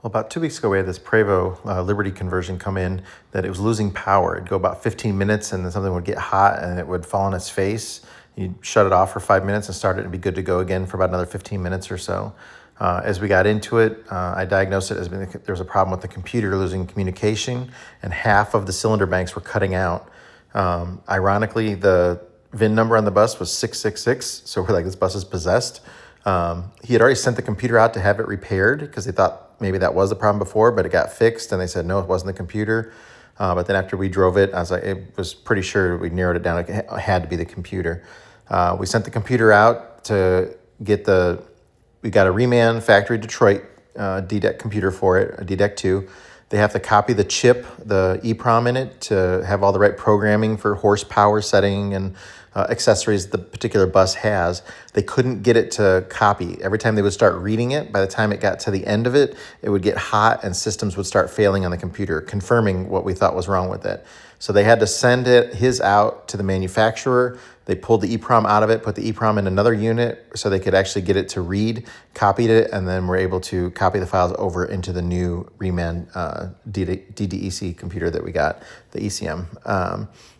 Well, about 2 weeks ago, we had this Prevo Liberty conversion come in that it was losing power. It'd go about 15 minutes and then something would get hot and it would fall on its face. You'd shut it off for 5 minutes and start it and be good to go again for about another 15 minutes or so. As we got into it, I diagnosed it as being there was a problem with the computer losing communication and half of the cylinder banks were cutting out. Ironically, the VIN number on the bus was 666, so we're like, this bus is possessed. He had already sent the computer out to have it repaired because they thought maybe that was the problem before, but it got fixed and they said, no, it wasn't the computer. But then after we drove it, I was like, it was pretty sure we narrowed it down. It had to be the computer. We sent the computer out to get we got a Reman Factory Detroit ddec computer for it, a ddec 2. They have to copy the chip, the EEPROM in it to have all the right programming for horsepower setting and accessories the particular bus has. They couldn't get it to copy. Every time they would start reading it, by the time it got to the end of it, it would get hot and systems would start failing on the computer, confirming what we thought was wrong with it. So they had to send his out to the manufacturer. They pulled the EEPROM out of it, put the EEPROM in another unit so they could actually get it to read, copied it, and then were able to copy the files over into the new Reman ddec computer that we got, the ECM.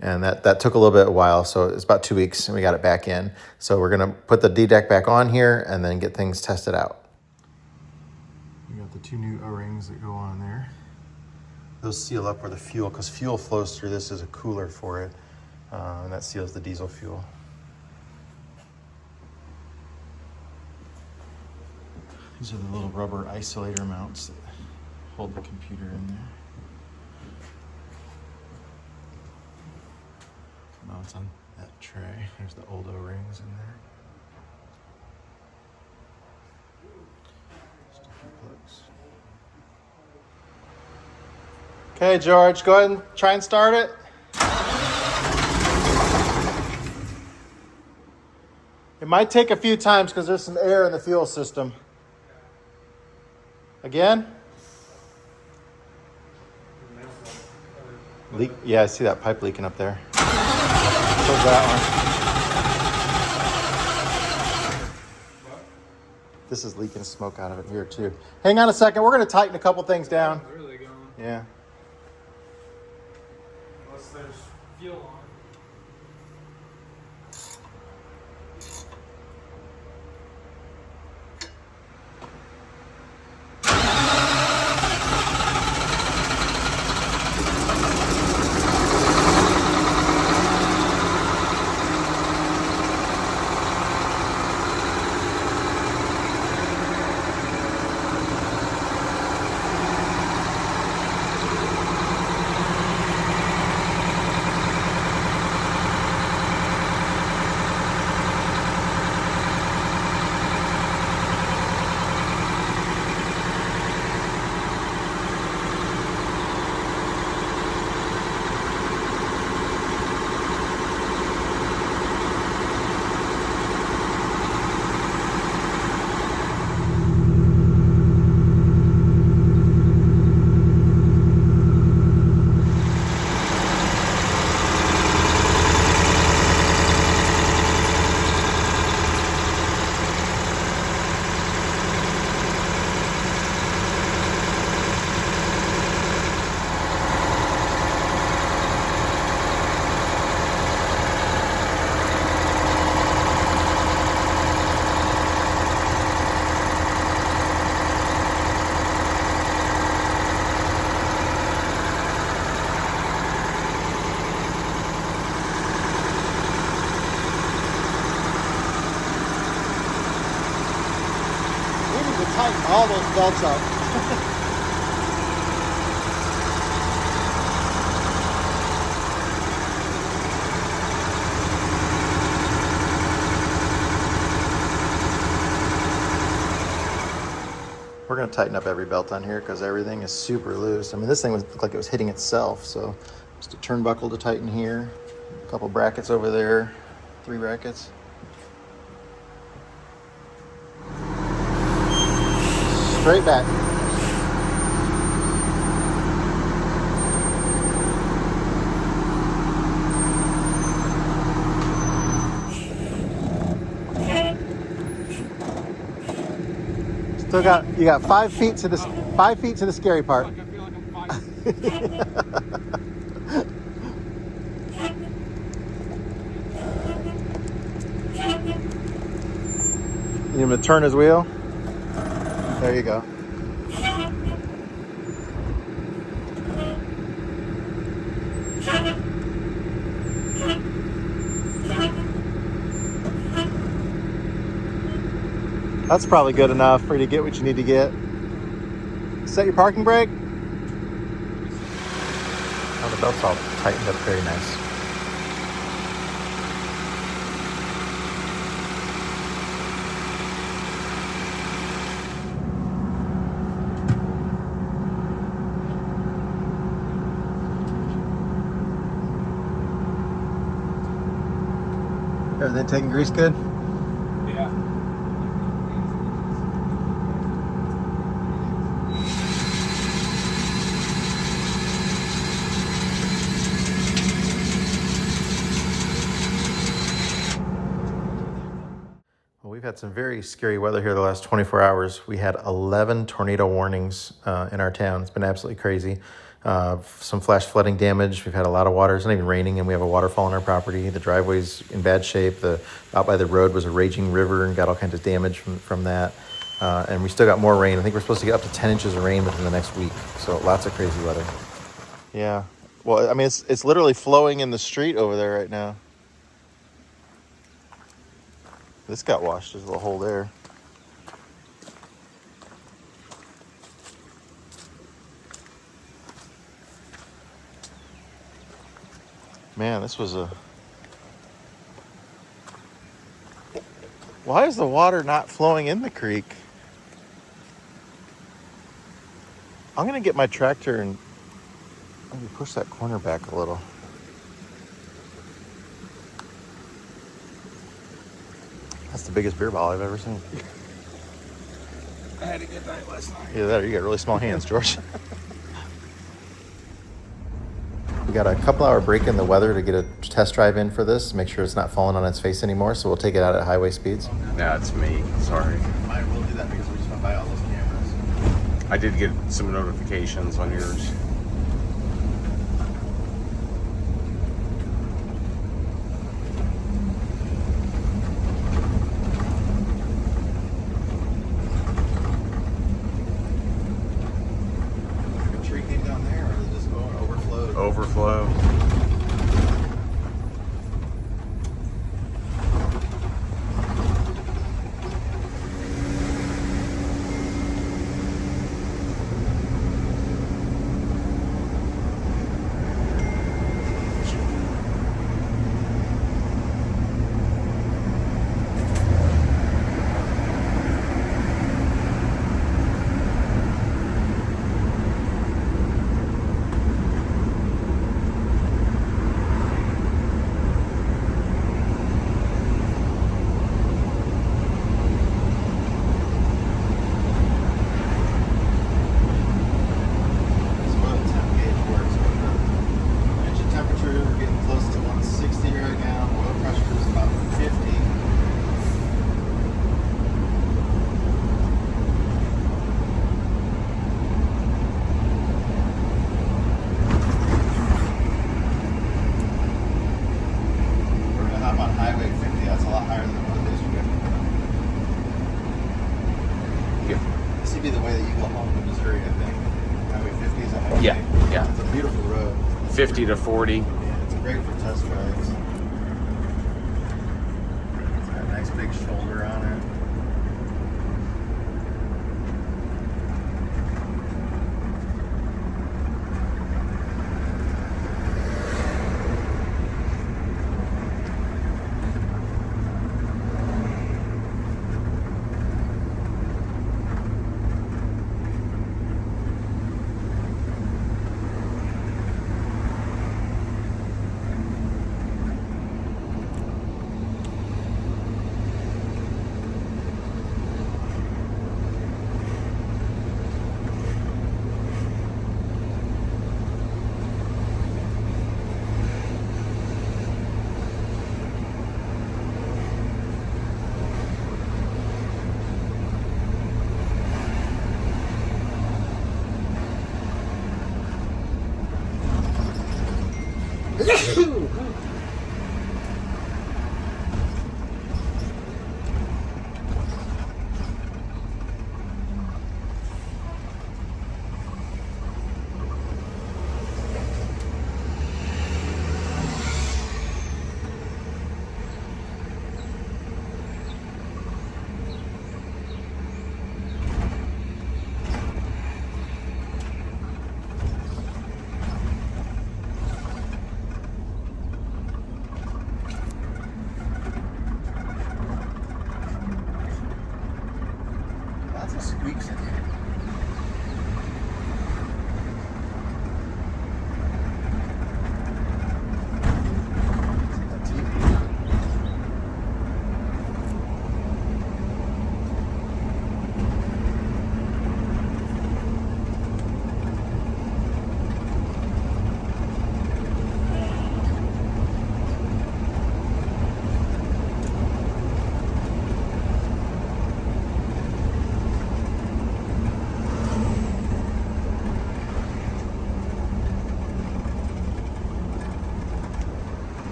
And that took a little bit of a while, so it's about 2 weeks and we got it back in. So we're gonna put the ddec back on here and then get things tested out. We got the 2 new O-rings that go on there. Those seal up where the fuel, because fuel flows through this as a cooler for it, and that seals the diesel fuel. These are the little rubber isolator mounts that hold the computer in there. Mounts on that tray. There's the old O-rings in there. Just a few plugs. Okay, George, go ahead and try and start it. It might take a few times because there's some air in the fuel system. Again? Leak? Yeah, I see that pipe leaking up there. Close that one. This is leaking smoke out of it here too. Hang on a second. We're going to tighten a couple things down. Where are they going? Yeah. Unless there's fuel on. Tighten all those belts up. We're going to tighten up every belt on here because everything is super loose. I mean, this thing looked like it was hitting itself. So just a turnbuckle to tighten here, a couple brackets over there, 3 brackets. Straight back. Still got you got 5 feet to the 5 feet to the scary part. I feel like I'm 5 You want him to turn his wheel? There you go. That's probably good enough for you to get what you need to get. Set your parking brake. Oh, the belt's all tightened up very nice. Everything taking grease good? Yeah. Well, we've had some very scary weather here the last 24 hours. We had 11 tornado warnings in our town. It's been absolutely crazy. Some flash flooding damage. We've had a lot of water. It's not even raining, and we have a waterfall on our property. The driveway's in bad shape. Out by the road was a raging river and got all kinds of damage from that. And we still got more rain. I think we're supposed to get up to 10 inches of rain within the next week. So lots of crazy weather. Yeah. Well, I mean, it's literally flowing in the street over there right now. This got washed. There's a little hole there. Man, this was a... Why is the water not flowing in the creek? I'm going to get my tractor and maybe push that corner back a little. That's the biggest beer bottle I've ever seen. I had a good night last night. Yeah, you got really small hands, George. We got a couple hour break in the weather to get a test drive in for this, make sure it's not falling on its face anymore, so we'll take it out at highway speeds. No, it's me. Sorry. Might will do that because we just went by all those cameras. I did get some notifications on yours. The tree came down there, or is it just going overflowed? Overflow. That's where the temp gauge works. The engine temperature, we're getting close to 160 right now. Oil pressure is about 50. We're gonna hop on Highway 50. That's a lot higher than what it is. Yeah. This would be the way that you go home to Missouri, I think. Highway 50 is a highway. Yeah. It's a beautiful road. 50 to 40. Yeah, it's great for test drives. It's got a nice big shoulder on it.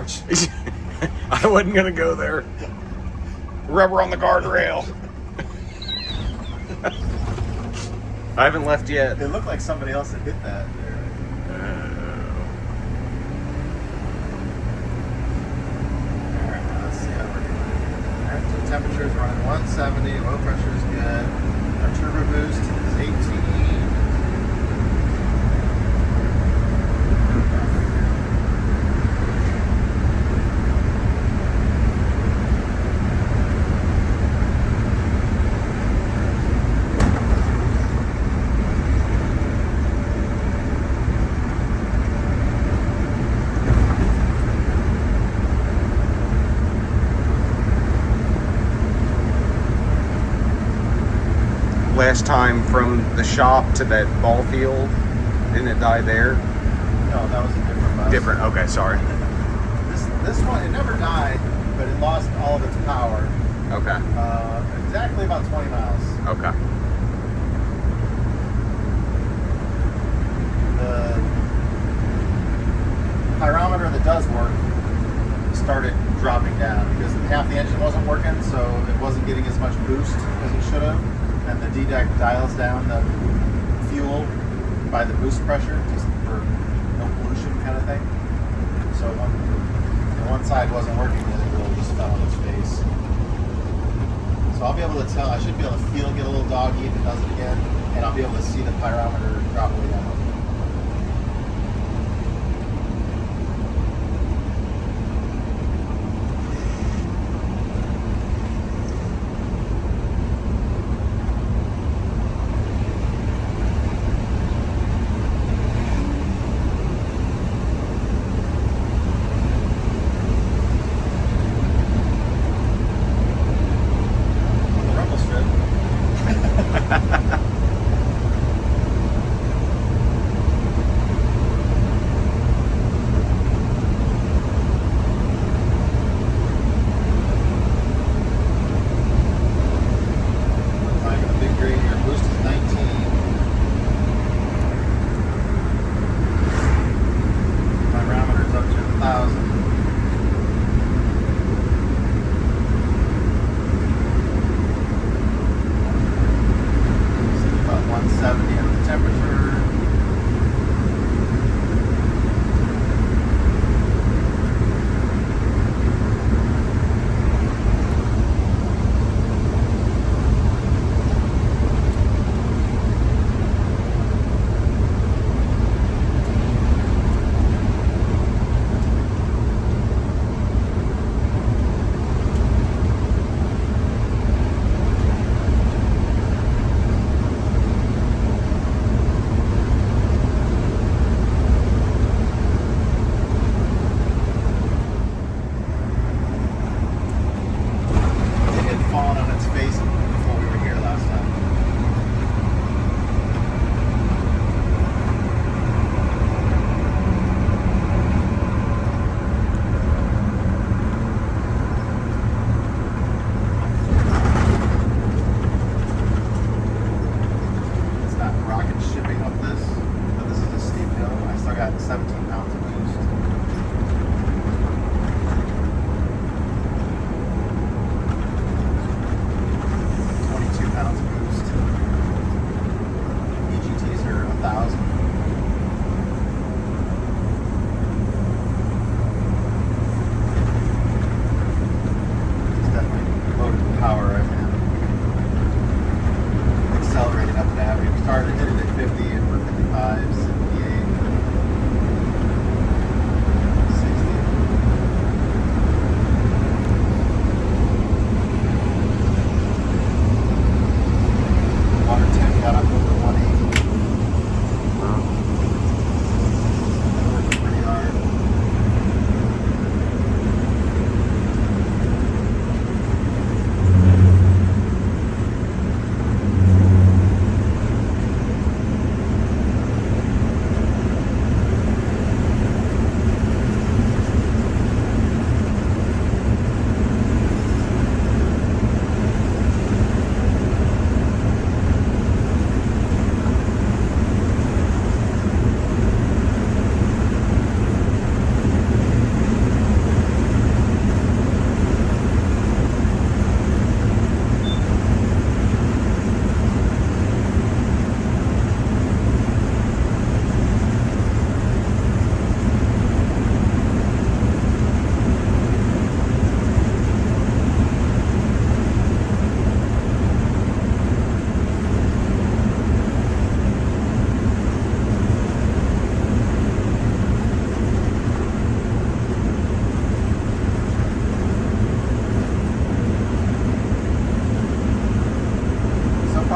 torch. I wasn't gonna go there. Rubber on the guardrail. I haven't left yet. It looked like somebody else had hit that there. Alright, let's see how we're doing. Alright, so temperature is running 170, oil pressure is good. Our turbo boost is 18. Last time from the shop to that ball field, didn't it die there? No, that was a different bus. Different. Okay, sorry. This one, it never died, but it lost all of its power. Okay. Exactly about 20 miles. Okay. The pyrometer that does work started dropping down because half the engine wasn't working, so it wasn't getting as much boost as it should have. And the ddec dials down the fuel by the boost pressure just for no pollution kind of thing. So when the one side wasn't working, then it really just fell on its face. So I'll be able to tell, I should be able to feel it get a little doggy if it does it again, and I'll be able to see the pyrometer drop way down.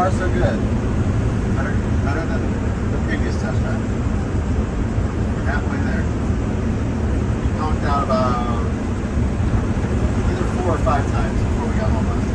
far, so good. Better than the previous test drive. We're halfway there. We conked out about either 4 or 5 times before we got home last time.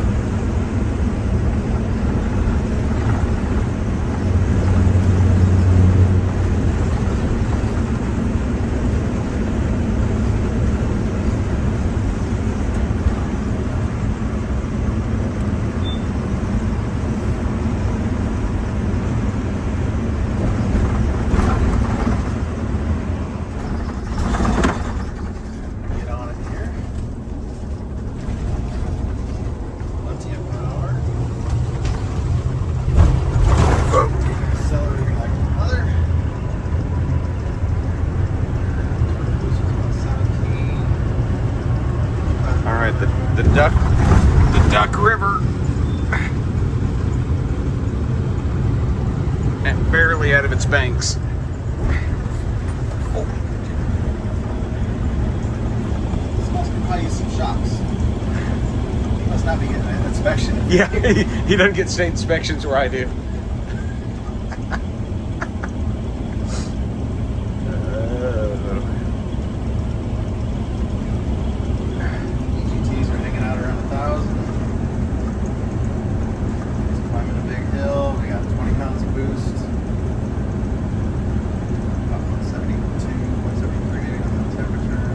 Get on it here. Plenty of power. Accelerating like a mother. This is about 17. All right, the Duck River, and barely out of its banks. This must be probably some shocks. He must not be getting an inspection. Yeah, he doesn't get state inspections where I do. EGTs are hanging out around 1,000. It's climbing a big hill. We got 20 pounds of boost. About 172, 173 on the temperature.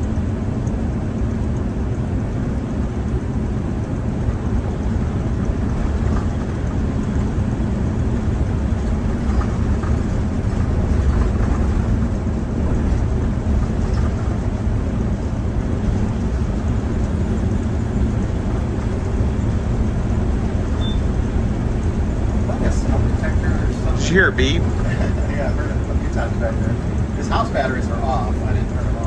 I guess smoke detector or something. Did you hear a beep? Yeah, I've heard it a few times back there. His house batteries are off. I didn't turn them on.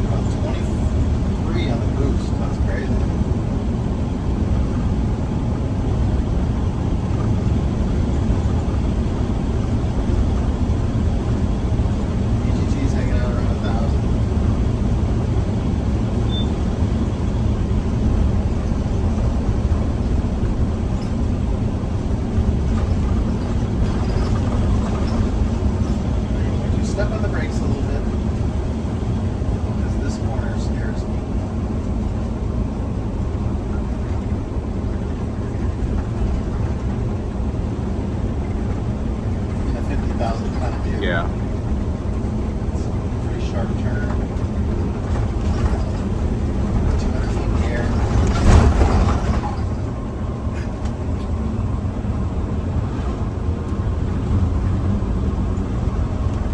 About 23 on the boost. That's crazy. EGT's hanging out around 1,000. Would you step on the brakes a little bit? Because this corner scares me. In a 50,000 kind of view. Yeah. It's a pretty sharp turn. 200 feet in the air.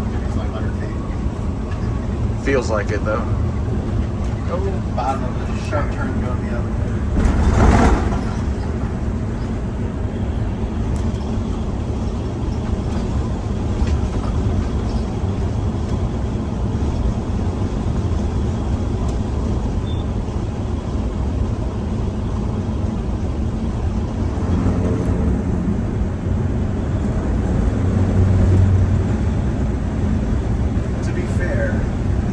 Maybe it's like 100 feet. Feels like it though. Bottom of the sharp turn going the other way. To be fair,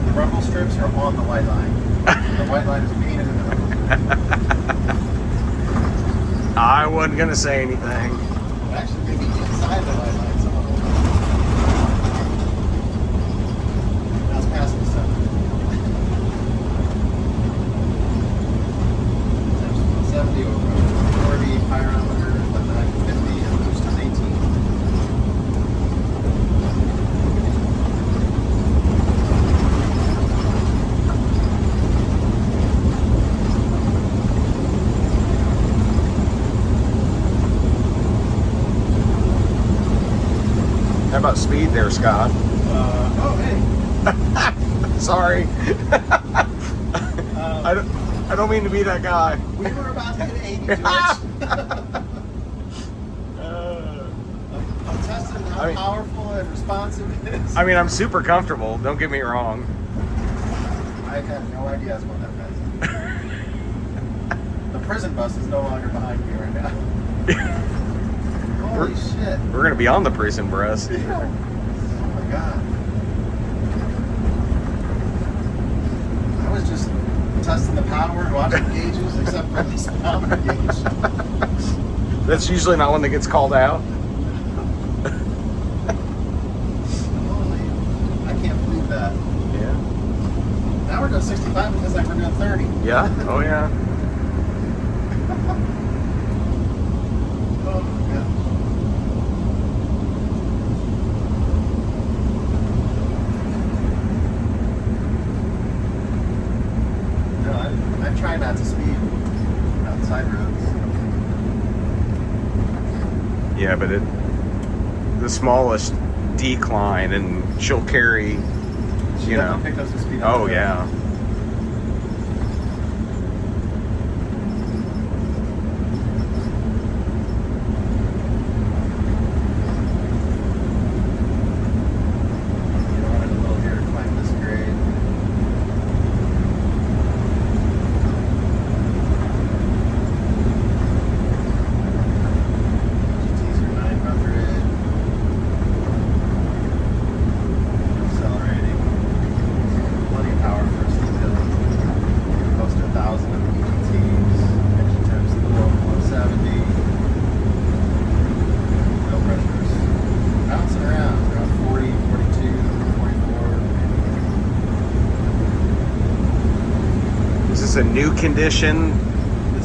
the rumble strips are on the white line. The white line is being in the middle. I wasn't gonna say anything. Actually, maybe inside the white line. Some of them. Now it's past the 7. Times 170 over 40 pyrometer, but then 50 and boost is 18. How about speed there, Scott? Oh, hey. Sorry. I don't mean to be that guy. We were about to hit 80, George. I'm testing how powerful and responsive it is. I mean, I'm super comfortable. Don't get me wrong. I had no idea I was going that fast. The prison bus is no longer behind me right now. Holy shit. We're gonna be on the prison bus. Oh my god. I was just testing the power and watching gauges, except for the speedometer gauge. That's usually not one that gets called out. Holy, I can't believe that. Yeah. Now we're doing 65 because like we're doing 30. Yeah. Oh yeah. Oh my god. No, I try not to speed outside roads. Yeah, but the smallest decline, and she'll carry. She You know. definitely picked up some speed. Oh yeah. You wanted a little here to climb this grade. Teaser 900. Accelerating. Plenty of power for us to build. Close to 1,000 of the EGTs. Engine temps to the low 170. No pressures. Bouncing around 40, 42, 44. Is this a new condition,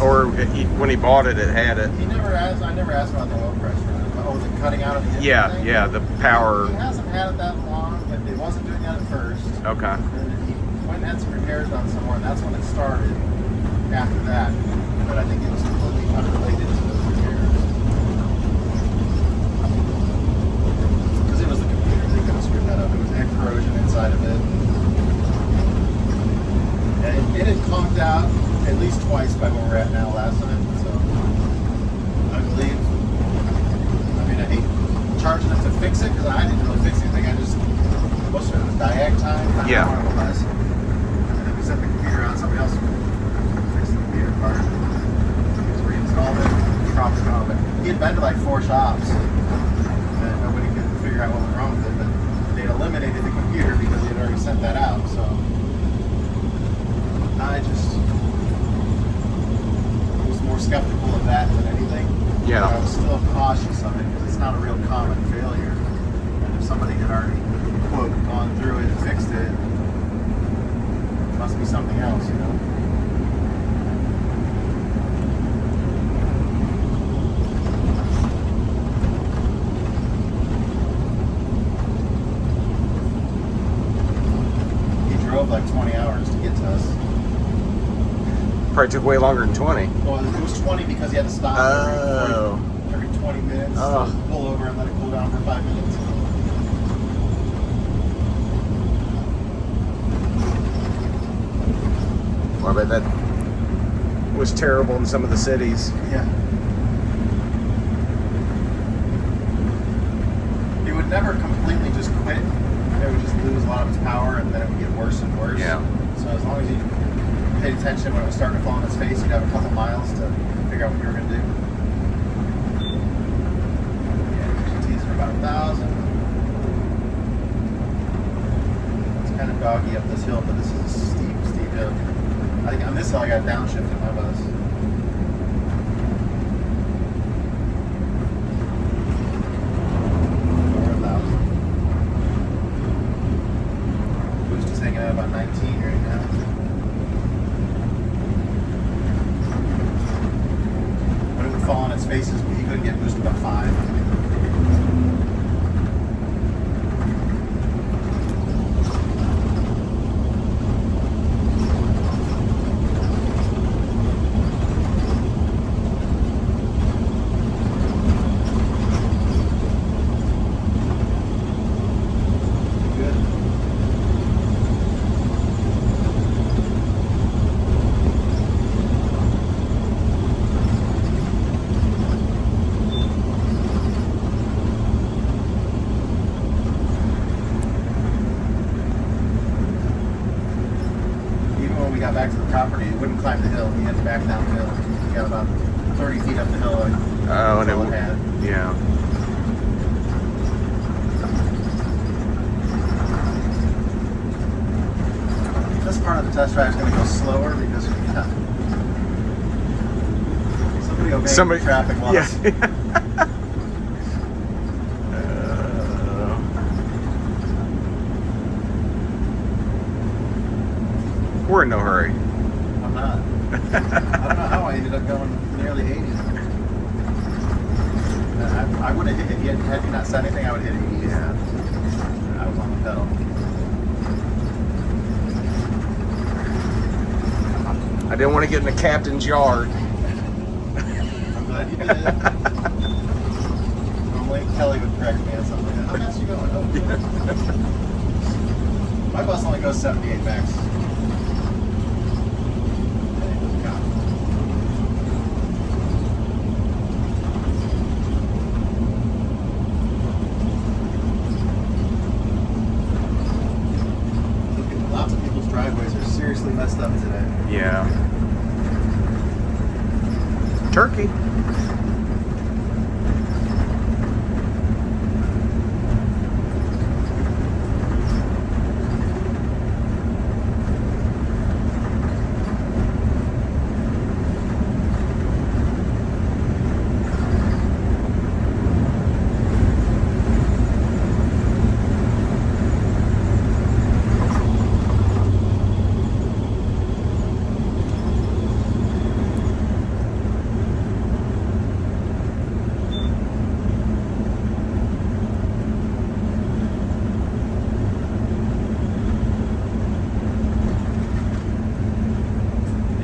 or when he bought it, it had it? He never asked. I never asked about the oil pressure. Oh, the cutting out of the engine Yeah, thing? yeah, the power. He hasn't had it that long, but it wasn't doing that at first. Okay. And he went and had some repairs done somewhere, and that's when it started. After that, but I think it was completely unrelated to those repairs. Because it was the computer. They could have screwed that up. It was egg corrosion inside of it. And it had conked out at least twice by where we're at now last time. So I believe. I mean, I hate charging them to fix it because I didn't really fix anything. I just most of it was diag time. Yeah. And then we sent the computer out. Somebody else fixed the computer part. Just reinstalled it. Dropped it on. But he had been to like 4 shops, and nobody could figure out what was wrong with it. But they eliminated the computer because they had already sent that out. So I just was more skeptical of that than anything. Yeah. But I was still cautious of it because it's not a real common failure. And if somebody had already, quote, gone through it and fixed it, it must be something else, you know? He drove like 20 hours to get to us. Probably took way longer than 20. Well, it was 20 because he had to stop every 20 minutes, Oh. to pull over and let it cool down for 5 minutes. Well, I bet that was terrible in some of the cities. Yeah. He would never completely just quit. It would just lose a lot of its power, and then it would get worse and worse. Yeah. So as long as you paid attention when it was starting to fall on his face, you'd have a couple miles to figure out what you were going to do. Yeah, GTs are about 1,000. It's kind of doggy up this hill, but this is a steep, steep hill. I think on this hill I got downshift in my bus. Over 1,000. Boost is hanging out about 19 right now. When it would fall on its faces, he couldn't get boosted about 5. got back to the property, he wouldn't climb the hill. He had to back down the hill. He got about 30 feet up the hill. Oh, and That's all it had. yeah. This part of the test drive is going to go slower because somebody obeying the traffic laws. Yeah. We're in no hurry. I'm not. I don't know how I ended up going nearly 80. I would have hit it. Had you not said anything, I would hit 80. Yeah. I was on the pedal. I didn't want to get in the captain's yard. I'm glad you did it. Normally Kelly would correct me on something. How fast are you going? Oh, my bus only goes 78 max. Lots of people's driveways are seriously messed up today. Yeah. Turkey.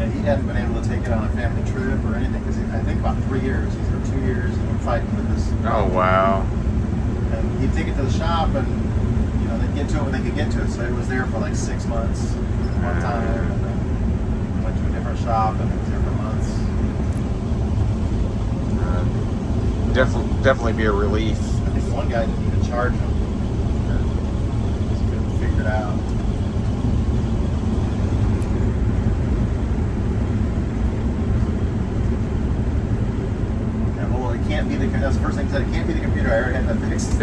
He hadn't been able to take it on a family trip or anything because I think about 3 years, either 2 years, he's been fighting with this. Oh, wow. And he'd take it to the shop and, they'd get to it when they could get to it. So it was there for like 6 months one time and then went to a different shop and it was there for months. Definitely be a relief. I think one guy didn't even charge him. He couldn't figure it out. It can't be that's the first thing he said. It can't be the computer. I already had that fixed.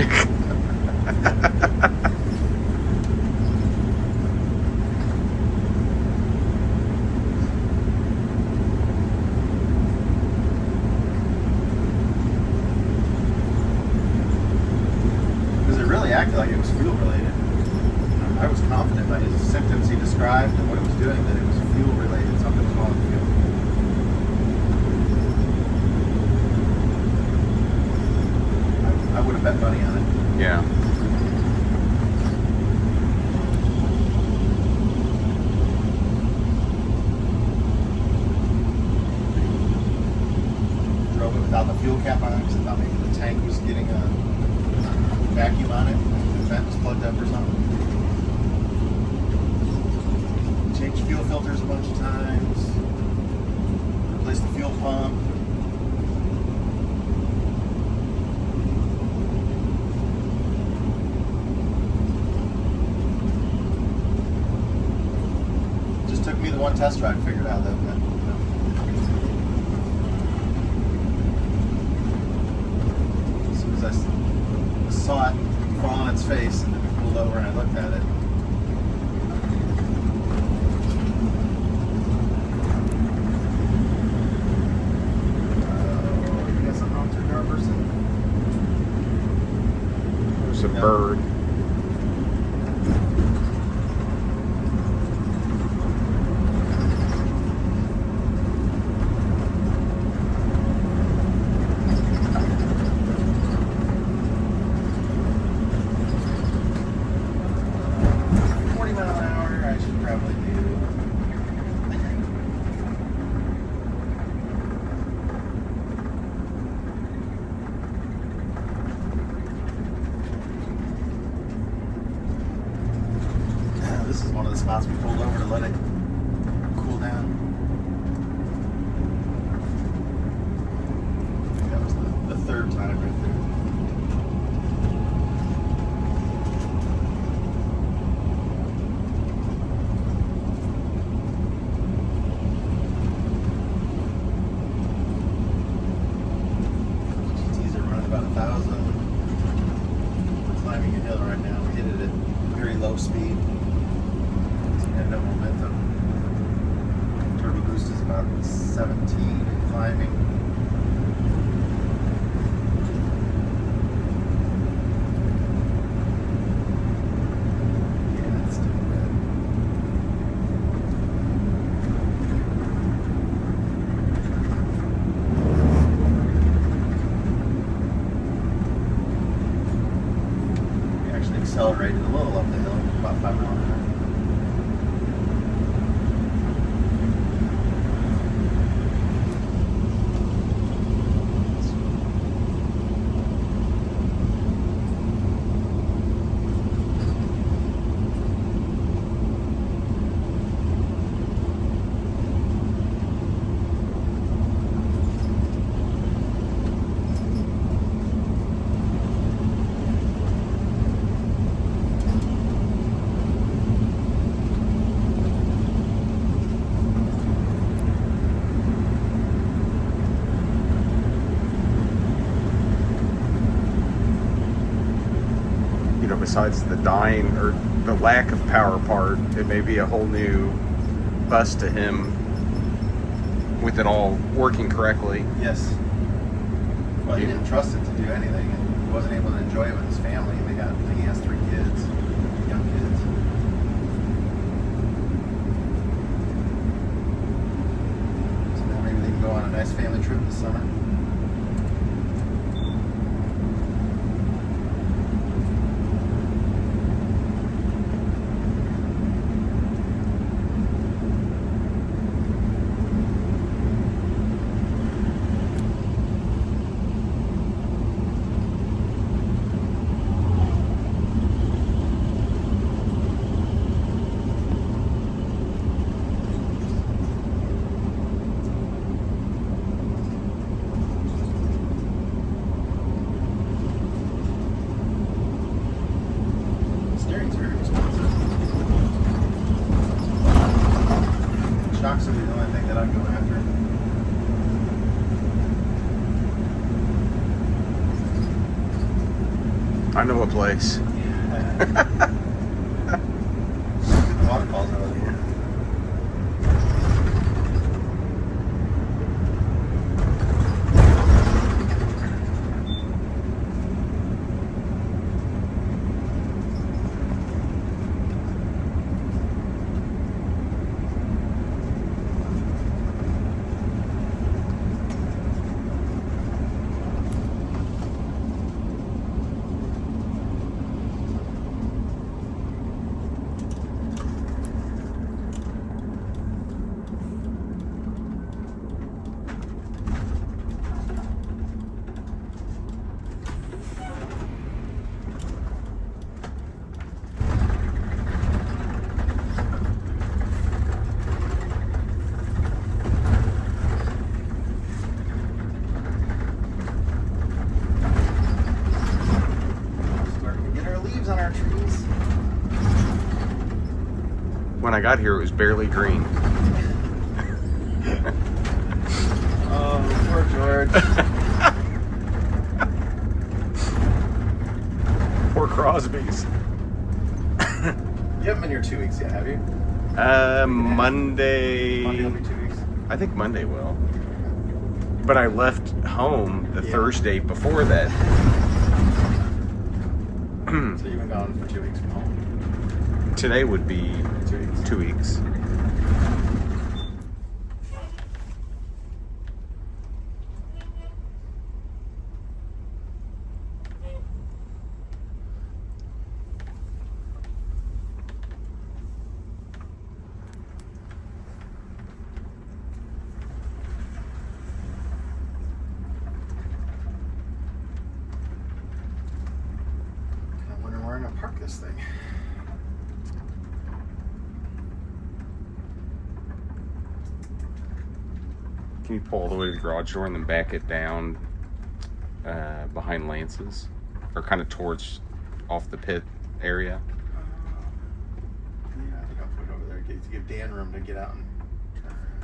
Because it really acted like it was fuel related. I was confident by his symptoms he described and what it was doing that it was fuel related. Something was wrong with the fuel. I would have bet money on it. Yeah. Drove it without the fuel cap on because I thought maybe the tank was getting a vacuum on it. The vent was plugged up or something. Changed fuel filters a bunch of times. Replaced the fuel pump. Took me the one test drive to figure it out that as soon as I saw it fall on its face and then we pulled over and I looked at it. You got something on your car, person? There's a bird. This is one of the spots we pulled over to let it cool down. That was the third time right there. about 17 climbing. Yeah, it's still good. We actually accelerated a little up the hill, about 5 miles an hour. You know, besides the dying or the lack of power part, it may be a whole new bus to him with it all working correctly. Yes. Well, he didn't trust it to do anything, and he wasn't able to enjoy it with his family. I think he has 3 kids, young kids. So now maybe they can go on a nice family trip this summer. Steering's very responsive. Shocks would be the only thing that I'd go after. I know a place. The waterfalls over here. Starting to get our leaves on our trees. When I got here, it was barely green. Oh, poor George. Poor Crosby's. You haven't been here 2 weeks yet, have you? Monday. Monday will be 2 weeks. I think Monday will. But I left home the Yeah. Thursday before that. So you've been gone for 2 weeks from home. Today would be 2 weeks. 2 weeks. I'm wondering where I'm gonna park this thing. Can you pull all the way to the garage door and then back it down behind Lance's? Or kind of towards off the pit area? Yeah, I think I'll put it over there to give Dan room to get out and turn around.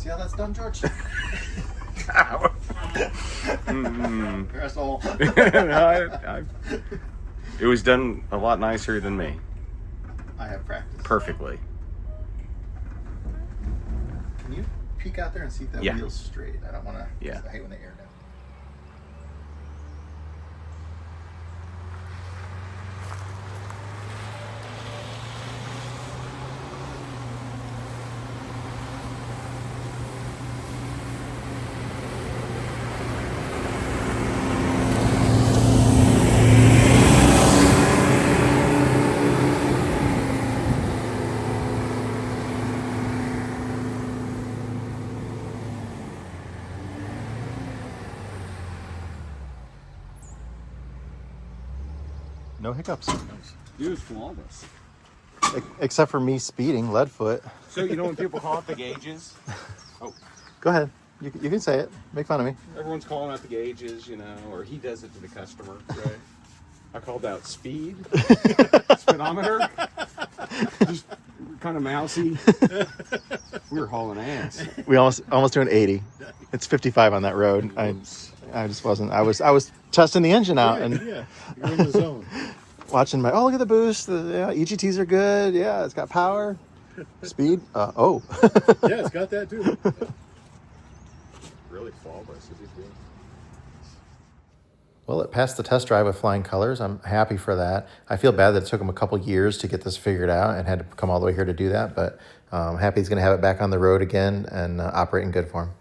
See how that's done, George? Asshole. It was done a lot nicer than me. I have practice. Perfectly. Can you peek out there and see if that Yeah. wheel's straight? I don't want to. Yeah. I hate when they air down. No hiccups. It was flawless. Except for me speeding, lead foot. So you know when people call out the gauges? Oh, Go ahead. You can say it. Make fun of me. everyone's calling out the gauges, you know, or he does it to the customer, right? I called out speed, speedometer, just kind of mousy. We were hauling ass. We almost doing 80. It's 55 on that road. I just wasn't. I was testing the engine out and Yeah, you're in the zone. watching my. Oh, look at the boost. Yeah, EGTs are good. Yeah, it's got power, speed. Oh. Yeah, it's got that too. Really flawless. Well, it passed the test drive with flying colors. I'm happy for that. I feel bad that it took him a couple years to get this figured out and had to come all the way here to do that. But I'm happy he's going to have it back on the road again and operating good for him.